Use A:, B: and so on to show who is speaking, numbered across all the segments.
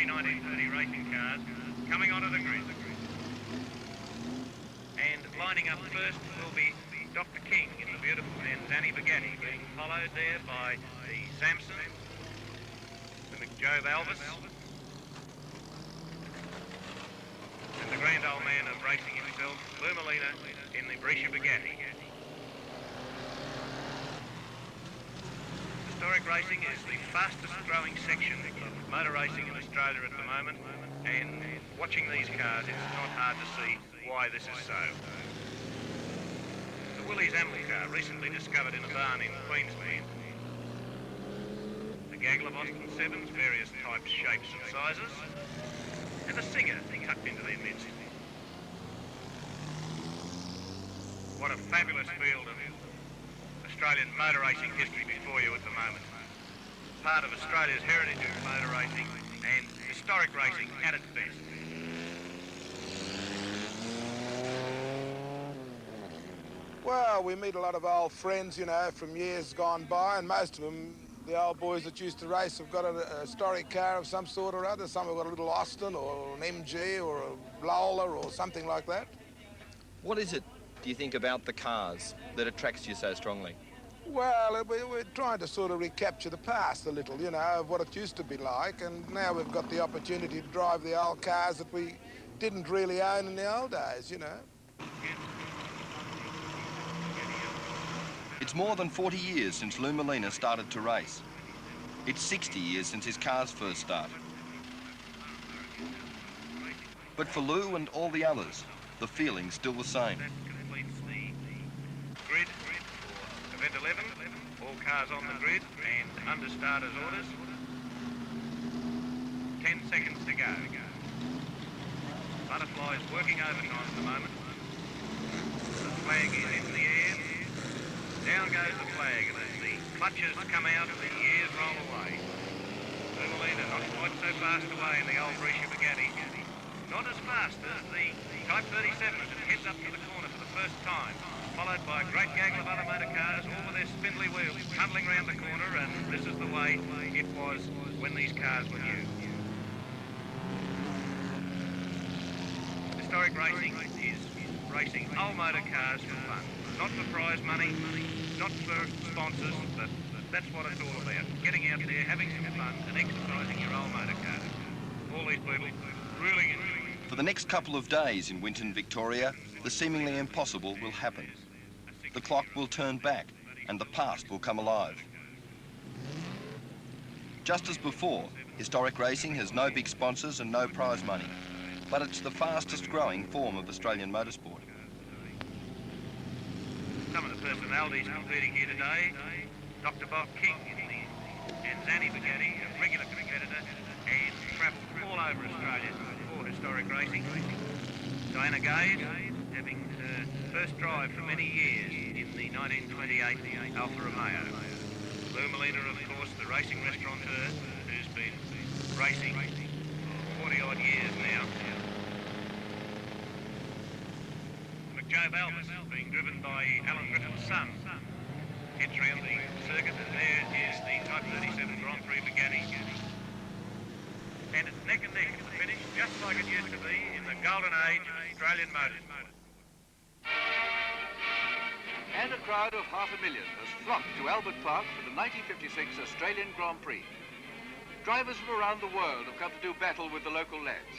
A: 1930 racing cars coming onto the grid. And lining up first will be Dr. King in the beautiful Zanny Bugatti, being followed there by the Samson, the McJob Alvis, and the grand old man of racing himself, Molina, in the Brescia Bugatti. Historic racing is the fastest growing section of motor racing in Australia at the moment, and watching these cars, it's not hard to see why this is so. The Willys Amble car, recently discovered in a barn in Queensland. The gaggle of Austin 7s, various types, shapes and sizes, and a Singer tucked into their midst. What a fabulous field of Australian motor racing history before you at the moment. Part of Australia's heritage of motor racing and historic racing at its best.
B: Well, we meet a lot of old friends, you know, from years gone by, and most of them, the old boys that used to race, have got a historic car of some sort or other. Some have got a little Austin or an MG or a Lola or something like that.
C: What is it, do you think, about the cars that attracts you so strongly?
B: Well, we're trying to sort of recapture the past a little, you know, of what it used to be like, and now we've got the opportunity to drive the old cars that we didn't really own in the old days, you know.
C: It's more than 40 years since Lou Molina started to race. It's 60 years since his cars first started. But for Lou and all the others, the feeling's still the same.
A: Grid for event 11, all cars on the grid and under starters orders. 10 seconds to go. Butterfly's working overtime at the moment. The flag is in the air. Down goes the flag, and as the clutches come out, the years roll away. Molina not quite so fast away in the old Brescia Bugatti. Not as fast as the Type 37 as it heads up to the corner for the first time, followed by a great gaggle of other motor cars, all with their spindly wheels, tumbling round the corner, and this is the way it was when these cars were new. Historic racing is racing old motor cars for fun. Not for prize money, not for sponsors, but that's what it's all about. Getting out there, having some fun and exercising your old motor cars. All these people really enjoy it.
C: For the next couple of days in Winton, Victoria, the seemingly impossible will happen. The clock will turn back and the past will come alive. Just as before, historic racing has no big sponsors and no prize money, but it's the fastest growing form of Australian motorsport.
A: Some of the personalities competing here today, Dr. Bob King in the Zanny Bugatti, a regular competitor and travelled all over Australia for historic racing. Diana Gade, having her first drive for many years in the 1928 Alfa Romeo. Lou Molina, of course, the racing restaurateur who's been racing for 40 odd years now. McJob Alvis being driven by Alan Griffith's son. Heads round the circuit, and there is the Type 37 Grand Prix Bugatti. And it's neck and neck at the finish, just like it used to be in the golden age of Australian motorsport.
D: And a crowd of 500,000 has flocked to Albert Park for the 1956 Australian Grand Prix. Drivers from around the world have come to do battle with the local lads.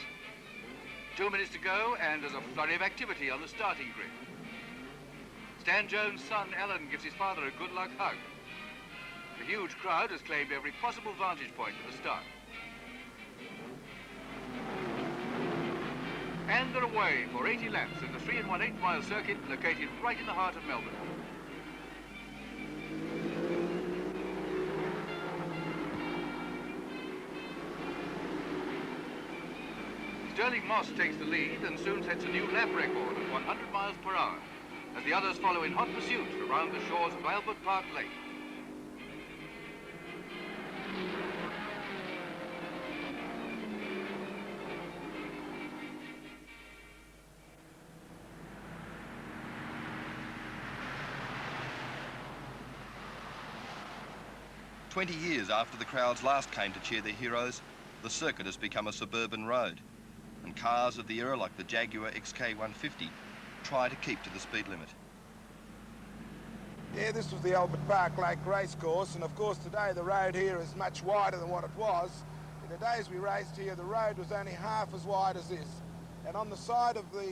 D: 2 minutes to go, and there's a flurry of activity on the starting grid. Stan Jones' son, Alan, gives his father a good luck hug. The huge crowd has claimed every possible vantage point at the start. And they're away for 80 laps in the 3 1/8 mile circuit located right in the heart of Melbourne. Sterling Moss takes the lead and soon sets a new lap record of 100 miles per hour as the others follow in hot pursuit around the shores of Albert Park Lake.
C: "20 years after the crowds last came to cheer their heroes, the circuit has become a suburban road, and cars of the era like the Jaguar XK150 try to keep to the speed limit.
B: Yeah, this was the Albert Park Lake racecourse, and of course today the road here is much wider than what it was. In the days we raced here, the road was only half as wide as this. And on the side of the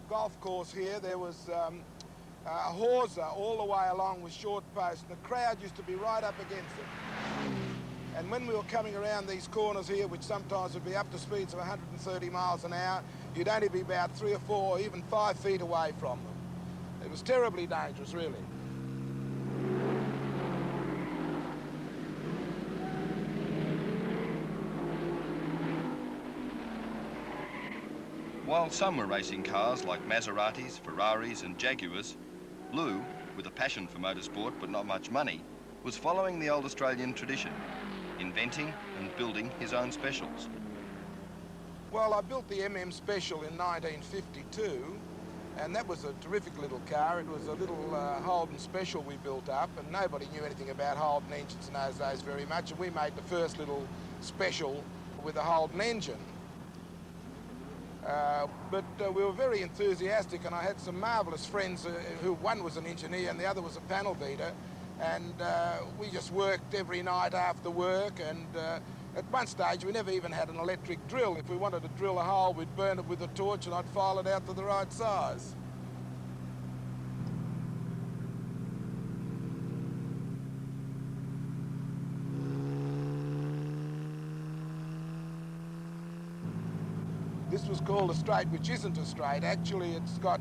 B: golf course here, there was a hawser all the way along with short posts, and the crowd used to be right up against it. And when we were coming around these corners here, which sometimes would be up to speeds of 130 miles an hour, you'd only be about 3 or 4 or even 5 feet away from them. It was terribly dangerous, really.
C: While some were racing cars like Maseratis, Ferraris and Jaguars, Lou, with a passion for motorsport but not much money, was following the old Australian tradition, inventing and building his own specials.
B: Well, I built the MM Special in 1952, and that was a terrific little car. It was a little Holden Special we built up, and nobody knew anything about Holden engines in those days very much, and we made the first little Special with a Holden engine. But we were very enthusiastic, and I had some marvellous friends who one was an engineer and the other was a panel beater, and we just worked every night after work, and at one stage we never even had an electric drill. If we wanted to drill a hole, we'd burn it with a torch and I'd file it out to the right size. This was called a straight, which isn't a straight. Actually, it's got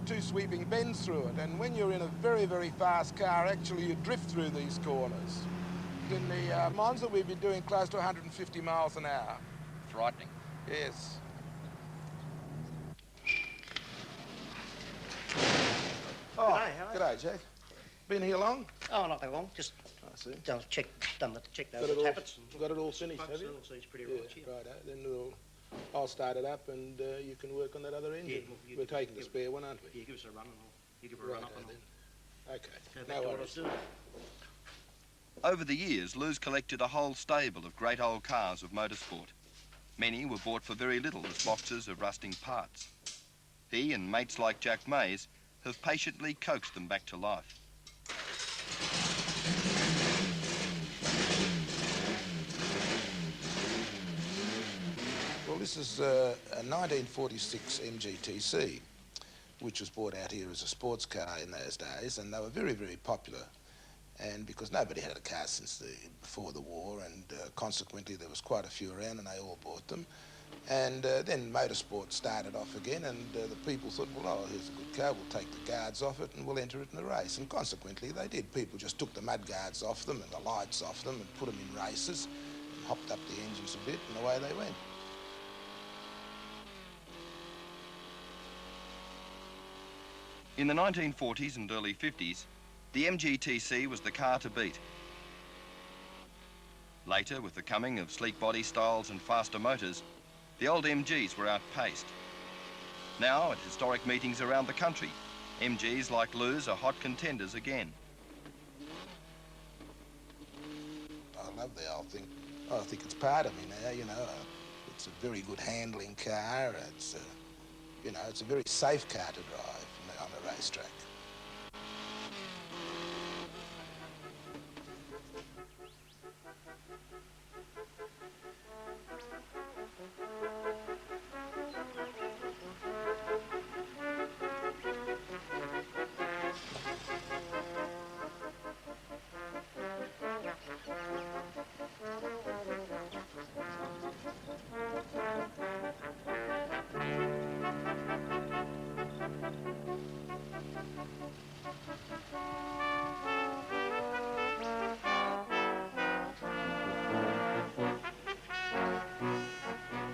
B: 2 sweeping bends through it. And when you're in a very, very fast car, actually you drift through these corners. In the Monza, we'd be doing close to 150 miles an hour.
C: Frightening.
B: Yes. Oh,
E: G'day, how are you?
B: g'day, Jack. Been here long?
E: Oh, not that long. Just
B: I see.
E: done check those
B: Got it all,
E: tappets.
B: got it all finished, have you?
E: All seems pretty
B: Yeah,
E: right. Yeah.
B: righto. Then I'll start it up and you can work on that other engine.
E: Yeah,
B: We're taking the spare one, aren't we?
E: Yeah, give us a run and you give it a run
B: Righto
E: up and
B: then. Okay,
E: I'll go back
B: no
E: to what I
B: worries.
E: was doing.
C: Over the years, Lou's collected a whole stable of great old cars of motorsport. Many were bought for very little as boxes of rusting parts. He and mates like Jack Mays have patiently coaxed them back to life.
B: Well, this is a 1946 MGTC, which was brought out here as a sports car in those days, and they were very, very popular. And because nobody had a car since before the war, and consequently there was quite a few around, and they all bought them. And then motorsport started off again, and the people thought, well, oh, here's a good car, we'll take the guards off it and we'll enter it in a race. And consequently they did. People just took the mud guards off them and the lights off them and put them in races, and hopped up the engines a bit, and away they went.
C: In the 1940s and early 50s, the MGTC was the car to beat. Later, with the coming of sleek body styles and faster motors, the old MGs were outpaced. Now, at historic meetings around the country, MGs like Lou's are hot contenders again.
B: I love the old thing. I think it's part of me now, you know. It's a very good handling car. It's, you know, it's a very safe car to drive on a racetrack.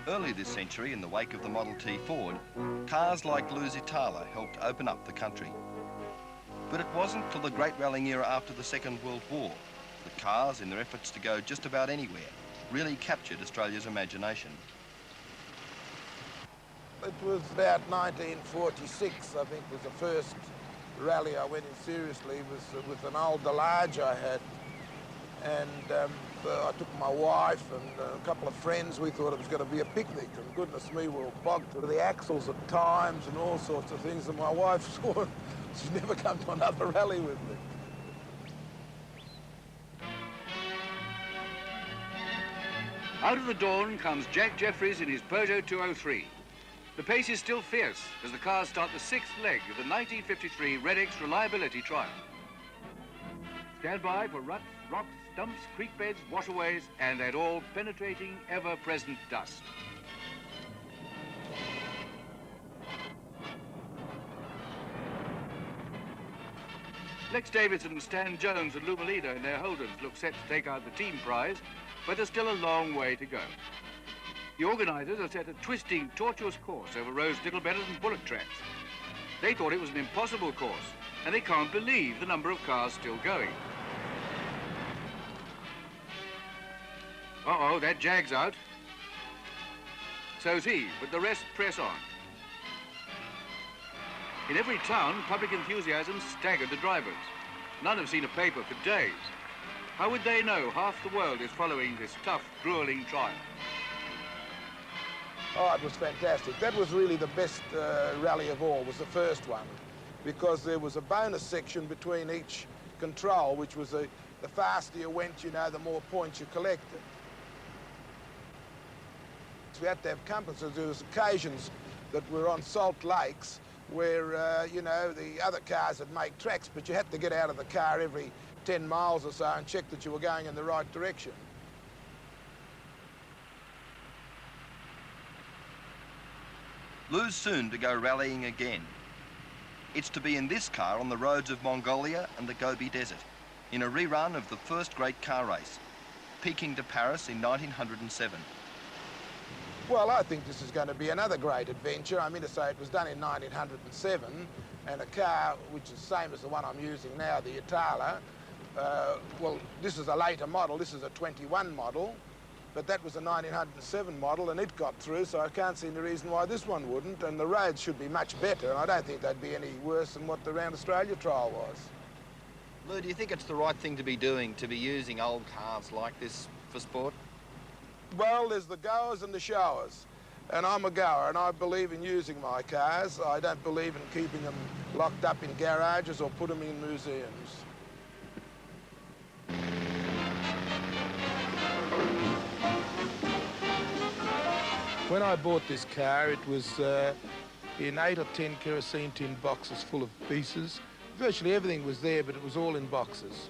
C: Early this century, in the wake of the Model T Ford, cars like Lou's Itala helped open up the country. But it wasn't till the great rallying era after the Second World War that cars, in their efforts to go just about anywhere, really captured Australia's imagination.
B: It was about 1946, I think, was the first rally I went in seriously. Was with an old Delage I had. And I took my wife and a couple of friends. We thought it was going to be a picnic, and goodness me, we were bogged to the axles at times and all sorts of things. And my wife swore she'd never come to another rally with me.
D: Out of the dawn comes Jack Jeffries in his Peugeot 203. The pace is still fierce as the cars start the sixth leg of the 1953 Red-X reliability trial. Stand by for ruts, rocks, stumps, creek beds, washaways, and that all-penetrating, ever-present dust. Lex Davidson and Stan Jones and Lou Molina in their Holdens look set to take out the team prize, but there's still a long way to go. The organisers have set a twisting, tortuous course over roads little better than bullock tracks. They thought it was an impossible course, and they can't believe the number of cars still going. Uh-oh, that Jag's out. So's he, but the rest press on. In every town, public enthusiasm staggered the drivers. None have seen a paper for days. How would they know half the world is following this tough, grueling trial?
B: Oh, it was fantastic. That was really the best rally of all, was the first one, because there was a bonus section between each control, which was the faster you went, you know, the more points you collected. So we had to have compasses. There was occasions that were on salt lakes where, you know, the other cars would make tracks, but you had to get out of the car every 10 miles or so and check that you were going in the right direction.
C: Lou's soon to go rallying again. It's to be in this car on the roads of Mongolia and the Gobi Desert, in a rerun of the first great car race, Peking to Paris in 1907.
B: Well, I think this is going to be another great adventure. I mean to say it was done in 1907, and a car which is the same as the one I'm using now, the Itala. Well, this is a later model. This is a 21 model, but that was a 1907 model, and it got through, so I can't see any reason why this one wouldn't, and the roads should be much better, and I don't think they'd be any worse than what the Round Australia trial was.
F: Lou, do you think it's the right thing to be doing, to be using old cars like this for sport?
B: Well, there's the goers and the showers, and I'm a goer, and I believe in using my cars. I don't believe in keeping them locked up in garages or put them in museums. When I bought this car, it was in 8 or 10 kerosene tin boxes full of pieces. Virtually everything was there, but it was all in boxes.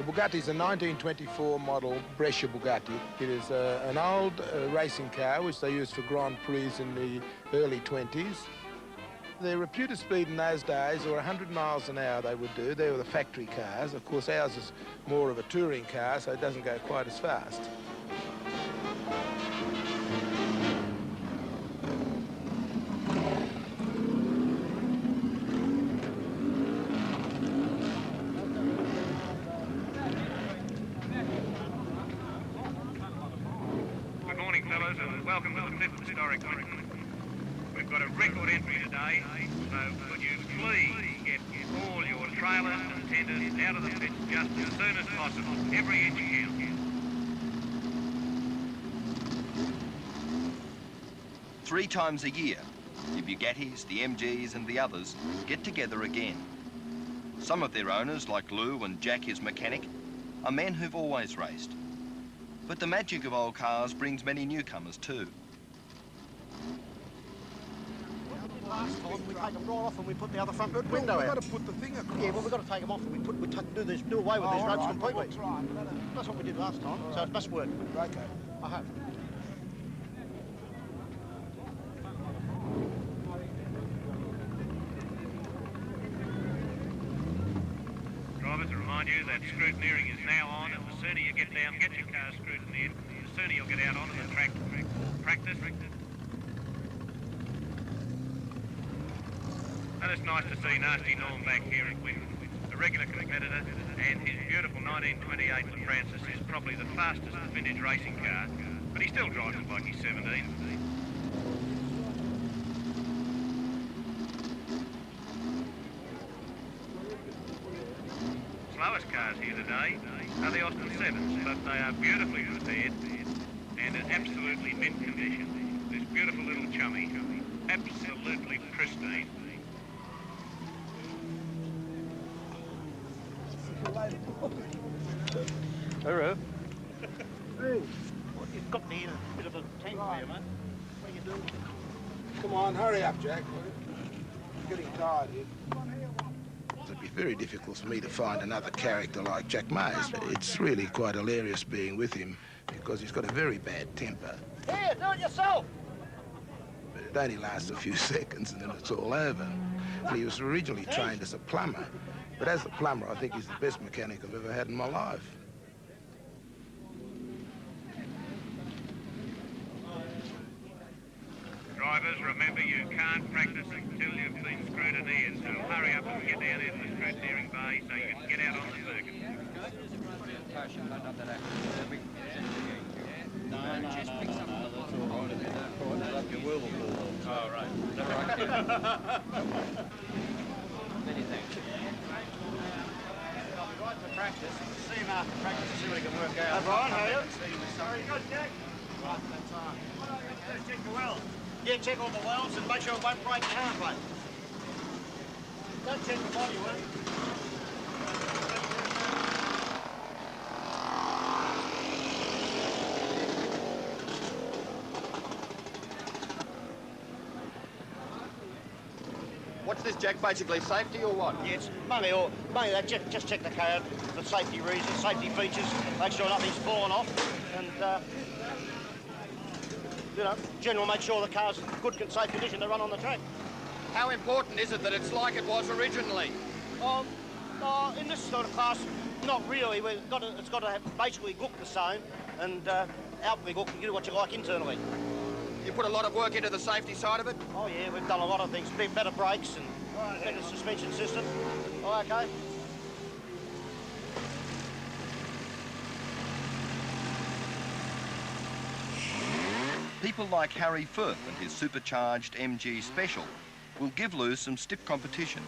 B: Bugatti's a 1924 model Brescia Bugatti. It is an old racing car which they used for Grand Prix in the early 20s. Their reputed speed in those days were 100 miles an hour they would do. They were the factory cars. Of course, ours is more of a touring car, so it doesn't go quite as fast.
A: Welcome to the 5th Historic Conference. We've got a record entry today, so could you please get all your trailers and tenders out of the pits just as soon as possible. Every inch counts.
C: 3 times a year, the Bugattis, the MGs and the others get together again. Some of their owners, like Lou and Jack his mechanic, are men who've always raced. But the magic of old cars brings many newcomers too.
E: Last time we take them right off and we put the other front window out.
B: We've got to put the thing across.
E: Yeah, well, we've got to take them off and do away with these
B: all
E: ropes
B: right,
E: completely.
B: We'll try.
E: That's what we did last time, so it must work.
B: Okay.
E: I hope.
A: Drivers, to remind you that scrutineering is now on, and the sooner you get down, get your car scrutineered, the sooner you'll get out onto the track for practice. And it's nice to see Nasty Norm back here in Queensland. a regular competitor, and his beautiful 1928 La Francis is probably the fastest vintage racing car, but he still drives it like he's 17. Slowest cars here today are the Austin 7s, but they are beautifully prepared and in absolutely mint condition. This beautiful little chummy, absolutely pristine.
E: Hello. Hey. You've got me in a bit of a tank there, mate. What are you doing?
B: Come on, hurry up, Jack. We're getting tired here. It'd be very difficult for me to find another character like Jack Mays. It's really quite hilarious being with him because he's got a very bad temper.
E: Here, do it yourself!
B: But it only lasts a few seconds and then it's all over. And he was originally trained as a plumber, but as a plumber, I think he's the best mechanic I've ever had in my life.
A: Drivers, remember you can't practice until you've been screwed in ears, so hurry up and get down into the screw steering bay so you can get out on the circuit.
E: No, that's all right. Your wheel will fall off. Oh, right. Is that right? Many thanks. I'll be right to practice. See him after practice and see what he can work out. Hi, Brian, how are you? Sorry. Good, Jack. Right, that's on. Let's check the wells. Yeah, check all the wells and make sure it won't break the halfway. Don't check the body work.
F: What's this, Jack? Basically safety or what?
E: Yeah, it's mainly that. Just check the car for safety reasons, safety features, make sure nothing's fallen off, and you know, general make sure the car's in good and safe condition to run on the track.
F: How important is it that it's like it was originally?
E: In this sort of class, not really. It's got to have basically look the same, and outwardly look, you do what you like internally.
F: You put a lot of work into the safety side of it?
E: Oh yeah, we've done a lot of things. Better brakes and better suspension system. Oh, okay.
C: People like Harry Firth and his supercharged MG Special will give Lou some stiff competition.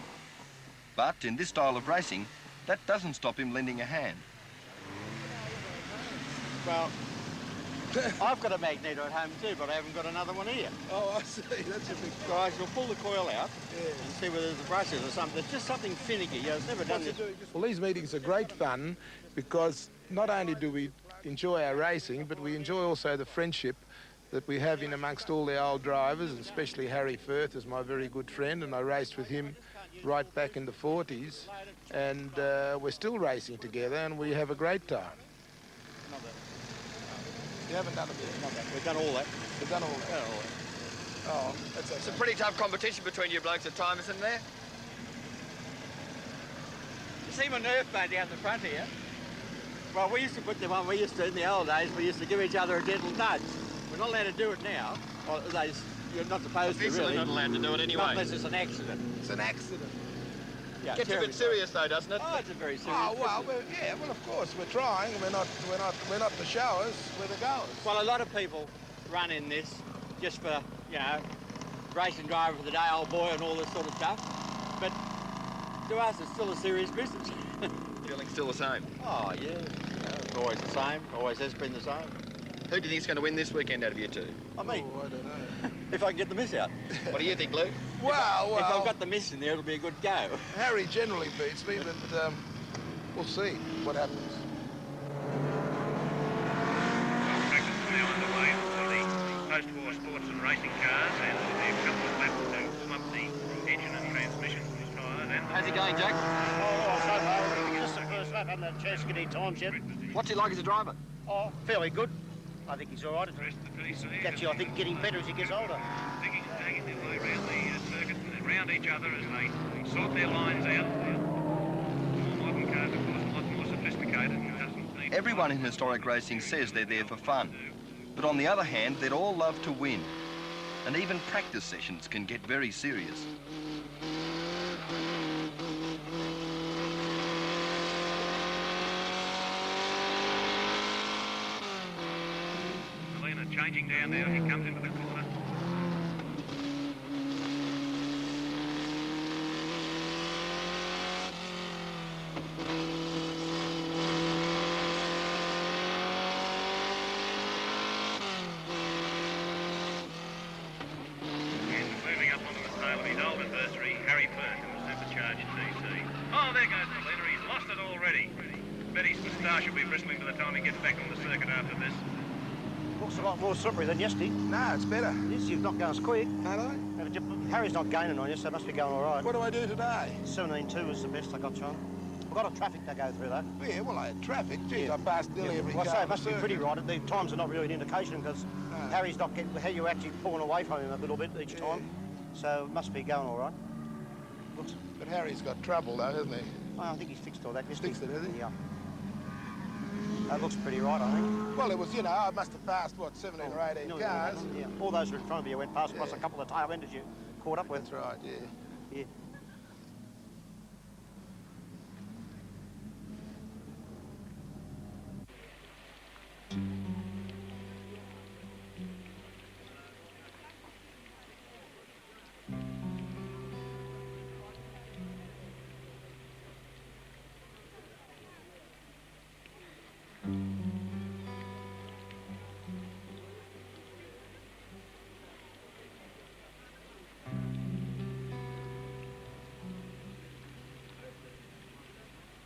C: But in this style of racing, that doesn't stop him lending a hand.
E: Well, I've got a magneto at home too, but I haven't got another one here.
B: Oh, I see. That's a big...
E: Guys, we'll pull the coil out and see whether there's brushes or something. It's just something finicky. You know, it's never done this.
B: Well, these meetings are great fun because not only do we enjoy our racing, but we enjoy also the friendship that we have in amongst all the old drivers, and especially Harry Firth is my very good friend, and I raced with him right back in the 40s, and we're still racing together, and we have a great time. You haven't done a bit?
E: Not that. We've done all that.
B: We've done all that?
E: Done all that.
B: Oh, that's
F: It's a pretty tough competition between you blokes at times, isn't there?
E: You see my Nerf mate down the front here? Well, we used to put them on, we used to, in the old days, we used to give each other a gentle nudge. We're not allowed to do it now. Well, you're not supposed to, really.
F: Not allowed to do it anyway.
E: Not unless it's an accident.
B: It's an accident.
E: Yeah,
F: Gets a bit serious though, doesn't it?
E: Oh, it's a very serious
B: Oh, well,
E: business.
B: yeah, well, of course, we're trying. We're not the showers, we're the goers.
E: Well, a lot of people run in this just for, you know, racing driver for the day, old boy and all this sort of stuff. But to us, it's still a serious business.
F: Feeling still the same.
E: Oh, yeah. You know, it's always the same. Always has been the same.
F: Who do you think's going to win this weekend out of you two?
E: I mean,
B: Oh, I don't know.
E: if I can get the miss out.
F: What do you think, Lou?
B: Well,
E: If I've got the miss in there, it'll be a good go.
B: Harry generally beats me, but we'll see what happens.
A: Practice is now underway for the post-war sports and racing cars, and there'll be a couple of laps to warm up the engine and transmission tyres. And
F: How's he going, Jack?
E: Oh, so far, just the first lap on the Chesky times yet.
F: What's he like as a driver?
E: Oh, fairly good. I think he's all right.
A: the rest of the PC.
E: Actually, I think getting better as he gets older.
A: Digging and tagging their way around the circuit and around each other as they sort their lines out. More modern cars, of course, a lot more sophisticated. And doesn't need
C: Everyone in historic racing says they're there for fun. But on the other hand, they'd all love to win. And even practice sessions can get very serious.
A: changing down now. He comes into the corner. And moving up onto the tail of his old adversary, Harry Fern, in the supercharged DC. Oh, there goes Molina. He's lost it already. Bet his moustache will be bristling by the time he gets back on the circuit after this.
E: Looks a lot more slippery than yesterday.
B: No, it's better.
E: It is, you've not going as quick.
B: Don't I?
E: Harry's not gaining on you, so it must be going all right.
B: What do I do today?
E: 17.2 was the best I got, John. We've got a traffic to go through, though.
B: Yeah, well, I had traffic. Geez,
E: Yeah.
B: I passed nearly every car.
E: Well, I say it
B: on the
E: must be
B: circuit.
E: pretty right. The times are not really an indication because
B: No.
E: Harry's not getting... You're actually pulling away from him a little bit each time. So it must be going all right. Looks...
B: But Harry's got trouble, though, hasn't he?
E: Well, I think he's fixed all that.
B: He's fixed it, has he?
E: Yeah. That looks pretty right, I think.
B: Well, it was, you know, I must have passed, what, 17 or 18
E: No,
B: cars?
E: Yeah. All those were in front of you went past, plus
B: Yeah.
E: a couple of tail enders you caught up with.
B: That's right, yeah.
E: Yeah.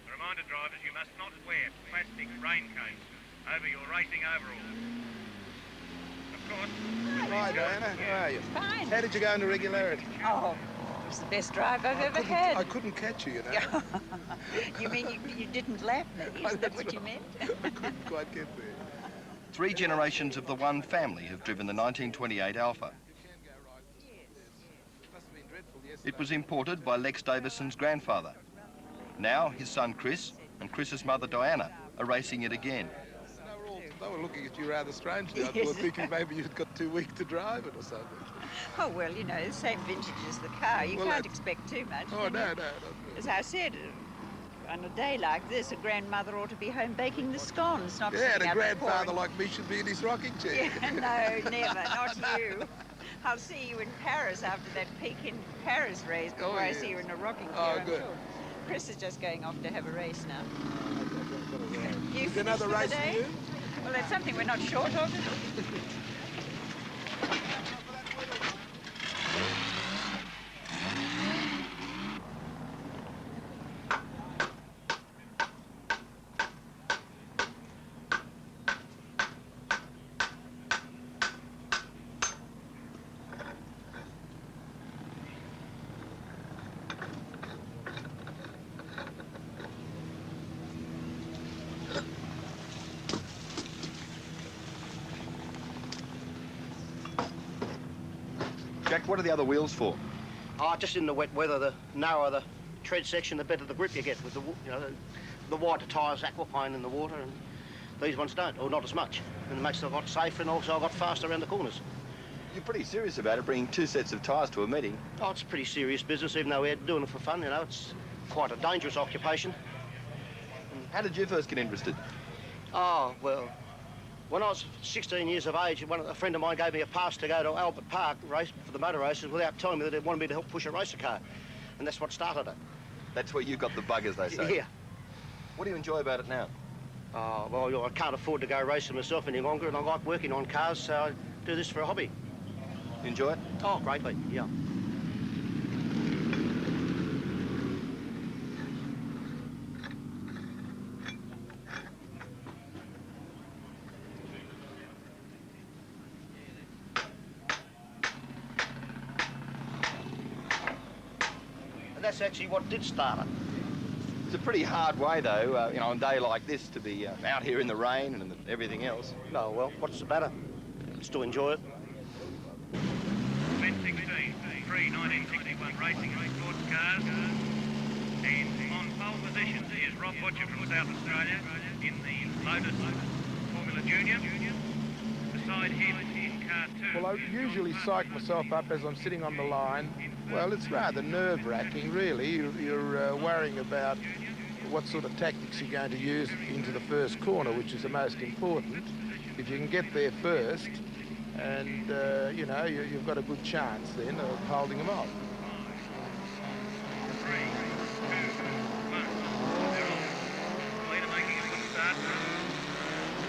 A: A reminder, drivers, you must not wear plastic raincoats over your racing overalls. Of course...
B: Hi, Diana. How are you?
G: Fine.
B: How did you go into regularity?
G: Oh, it was the best drive I've ever
B: I
G: had.
B: couldn't catch you, you know.
G: You mean you didn't lap me? Is that what you meant?
B: I couldn't quite get there.
C: 3 generations of the one family have driven the 1928 Alpha. It was imported by Lex Davison's grandfather. Now his son Chris and Chris's mother Diana are racing it again.
B: They were looking at you rather strangely. I
G: Yes.
B: thought, thinking maybe you'd got too weak to drive it or something.
G: Oh, well, you know, the same vintage as the car. You
B: Well,
G: can't
B: that's-
G: expect too much.
B: Oh,
G: can
B: no,
G: you?
B: no.
G: As I said, on a day like this, a grandmother ought to be home baking the scones, not
B: Yeah, and
G: sitting
B: a
G: up
B: grandfather
G: pouring-
B: like me should be in his rocking chair.
G: Yeah, no, never, not you. I'll see you in Paris after that peak in Paris race before I
B: yeah.
G: see you in a rocking chair,
B: Oh,
G: I'm
B: good.
G: sure. Chris is just going off to have a race now. You
B: Is there another
G: finished for
B: race
G: the
B: for
G: day?
B: you?
G: Well, that's something we're not short of.
C: Jack, what are the other wheels for?
E: Oh, just in the wet weather, the narrower the tread section, the better the grip you get with the, you know, the wider tyres aquapine in the water, and these ones don't, or not as much. And it makes it a lot safer, and also I got faster around the corners.
C: You're pretty serious about it, bringing 2 sets of tyres to a meeting.
E: Oh, it's pretty serious business, even though we're doing it for fun, you know. It's quite a dangerous occupation.
C: How did you first get interested?
E: Oh, well, when I was 16 years of age, a friend of mine gave me a pass to go to Albert Park race for the motor races without telling me that he wanted me to help push a racer car. And that's what started it.
C: That's where you got the bug, as they say.
E: Yeah.
C: What do you enjoy about it now?
E: Oh, well, you know, I can't afford to go racing myself any longer, and I like working on cars, so I do this for a hobby.
C: You enjoy it?
E: Oh, greatly, yeah. And that's actually what did start it.
C: It's a pretty hard way, though, you know, on a day like this to be out here in the rain and everything else.
E: No, well, what's the matter? Still enjoy it.
A: Ben 16, 3 1961 racing sports cars. And on pole position is Rob Butcher from South Australia in the Lotus Formula Junior. Beside him in car 2.
B: Well, I usually psych myself up as I'm sitting on the line. Well, it's rather nerve-wracking, really. You're worrying about what sort of tactics you're going to use into the first corner, which is the most important. If you can get there first, and you know, you've got a good chance then of holding them off.
A: 3, 2, 1. They're on. Molina making a good start.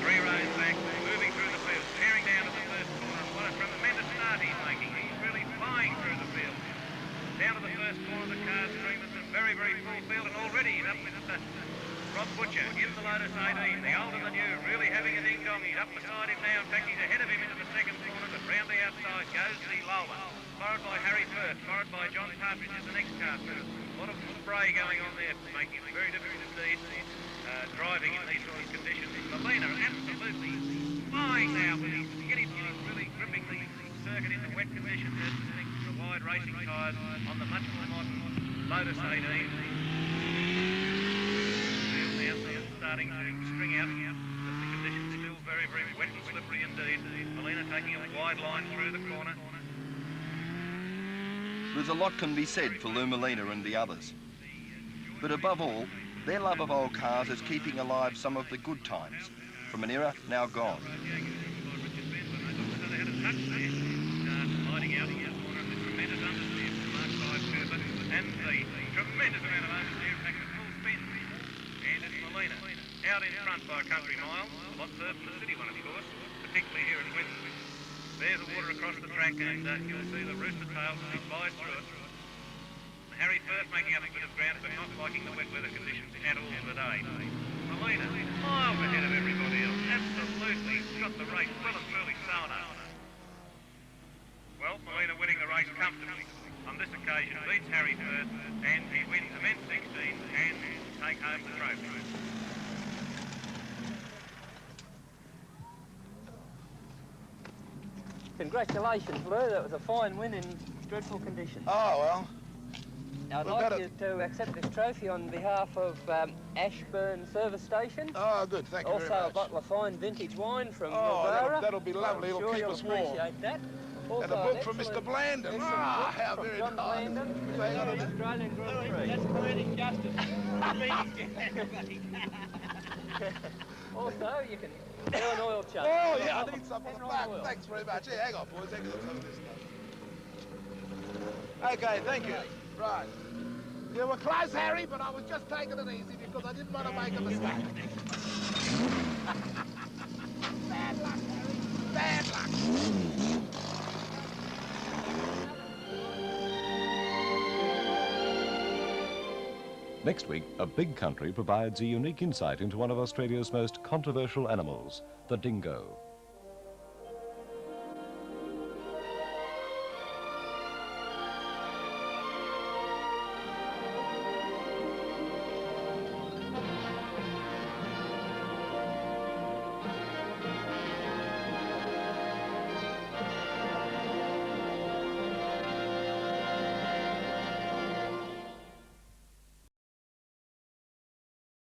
A: 3 rows back, moving through the field, tearing down to the first corner. What a tremendous start he's making. He's really flying through the field. Down to the first corner of the car stream. It's a very, very full field, and already he's up with Rob Butcher in the Lotus 18. The older than you, really having a ding-dong. He's up beside him now. In fact, he's ahead of him into the second corner, but round the outside goes the Lola. Followed by Harry Firth, followed by John Partridge is the next car through. A lot of spray going on there, making it very difficult indeed driving in these sort of conditions. Molina absolutely flying now with his skinny tires really gripping the circuit in the wet conditions as distinct from the wide racing tyres on the much more modern Lotus 18. Now starting to string out, but the conditions still very, very wet and slippery indeed. Molina taking a wide line through the corner.
C: There's a lot can be said for Lou Molina and the others. But above all, their love of old cars is keeping alive some of the good times from an era now gone.
A: And the tremendous amount of oversteer, in fact, a full spin. And it's Molina out in front by a country mile. A lot further than the city one, of course, particularly here in Winton. There's the water across the track, and you'll see the rooster tail as he flies through it. Harry Firth making up a bit of ground, but not liking the wet weather conditions at all today. Molina, miles ahead of everybody else. Absolutely got the race well and truly sewn up. Well, Molina winning the race comfortably. On this occasion, beats Harry Firth, and he wins the men's 16 and take home the trophy.
H: Congratulations, Lou. That was a fine win in dreadful conditions.
B: Oh, well.
H: I'd like you to accept this trophy on behalf of Ashburn Service Station.
B: Oh, good. Thank you very much.
H: Also, a bottle of fine vintage wine from
B: Oh, that'll be lovely.
H: I'm
B: It'll
H: sure
B: keep
H: you'll
B: us warm.
H: appreciate that. Also,
B: And a book from Mr. Blandon. Ah, how very
H: John
B: nice.
H: Blandon,
B: Hang on a minute.
H: Australian Grand Prix.
E: That's poetic justice.
H: Also, you can do an oil change.
B: Oh, yeah, I need some on the
H: Enron
B: back.
H: oil.
B: Thanks very much. Yeah, hang on, boys. Hang on some of this stuff. Okay, thank you. Right. You were close, Harry, but I was just taking it easy because I didn't want to make a mistake. Bad luck, Harry. Bad luck.
I: Next week, A Big Country provides a unique insight into one of Australia's most controversial animals, the dingo.